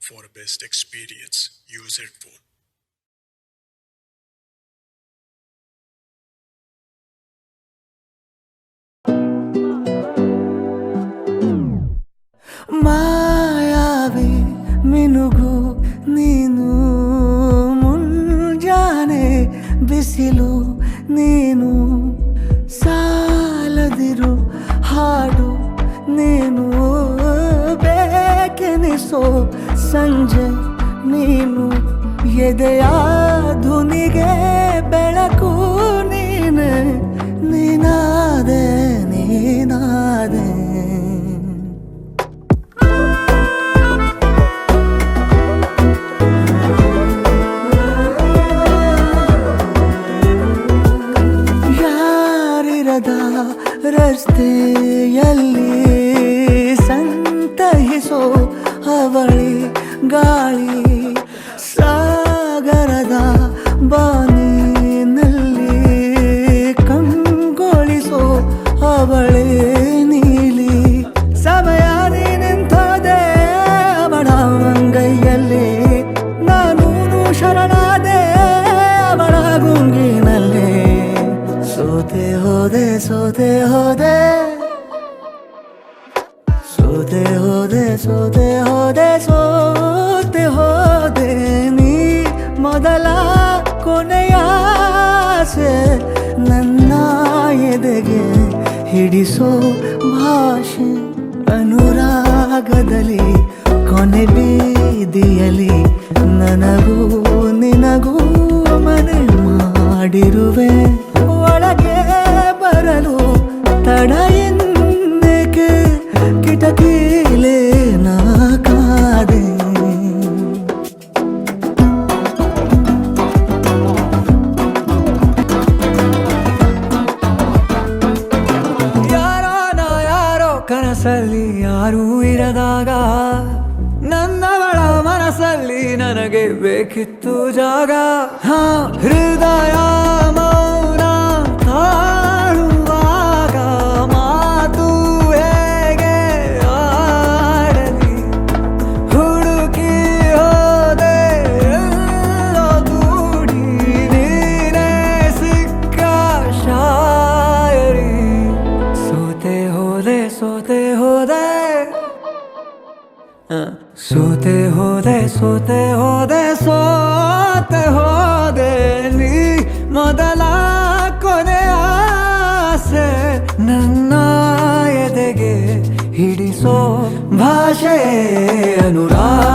for best experience. Use headphone. ಮಾಯಾವಿ ಮಿನುಗು ನೀನು ಮುಂಜಾನೆ ಬಿಸಿಲು ನೀನು ಸಾಲದಿರು ಹಾಡು ನೀನು ಬೇಕೆನಿಸೋ ಸಂಜೆ ನೀನು ಎದೆಯ ಧುನಿಗೆ ಬೆಳಕು ನೀನೆ ನೀನಾದೆ ನೀನಾದೆ ರಸ್ತೆಯಲ್ಲಿ ಸಂತಹಿಸೋ ಅವಳಿ ಗಾಳಿ ಸಾಗರದ ಬಾನಿನಲ್ಲಿ ಕಂಗೊಳಿಸೋ ಅವಳೆ ನೀಲಿ ಸಮಯ ನಿಂತೋದೆ ಅವಳ ಅಂಗೈಯಲ್ಲಿ ನಾನು ಶರಣಾದೆ ಅವಳ ಗುಂಗಿನಲ್ಲಿ ಸೋತೆ ಹೋದೆ ಸೋತೆ ಹೋದೆ ಸೋತೆ ಹೋದೆ ಸೋತೆ ಹೋದೆ ಸೋತೆ ಹೋದೆ ನೀ ಮೊದಲ ಕೊನೆಯ ಆಸೆ ನನ್ನ ಎದೆಗೆ ಹಿಡಿಸೋ ಭಾಷೆ ಅನುರಾಗದಲ್ಲಿ ಕೊನೆ ಬೀದಿಯಲ್ಲಿ ನನಗೂ ನಿನಗೂ ಮನೆ ಮಾಡಿರುವೆ ಒಳಗೆ ಬರಲು ತಡ ಎನ್ನಕ್ಕೆ ಕಿಟಕಿಲೇ ನಾ ಕಾದೆ ಯಾರೋ ನಾ ಯಾರೋ ಕನಸಲ್ಲಿ ಯಾರೂ ಇರದಾಗ ನನ್ನವಳ ಮನಸ್ಸಲ್ಲಿ ನನಗೆ ಬೇಕಿತ್ತು ಜಾಗ ಹೃದಯ ಮೌನ ತಾಳುವಾಗ ಮಾತು ಹೇಗೆ ಆಡಲಿ ಹುಡುಕಿ ಹೋದೆ ಎಲ್ಲೋ ದೂಡಿ ನೀನೇ ಸಿಕ್ಕ ಶಾಯರಿ ಸೋತೆ ಹೋದೆ ಸೋತೆ ಹೋದೆ ಸೋತೆ ಹೋದೆ ಸೋತೆ ಹೋದೆ ಸೋತೆ ಹೋದೆ ನೀ ಮೊದಲ ಕೊನೆ ಆಸೆ ನನ್ನ ಎದೆಗೆ ಹಿಡಿಸೋ ಭಾಷೆ ಅನುರಾಗ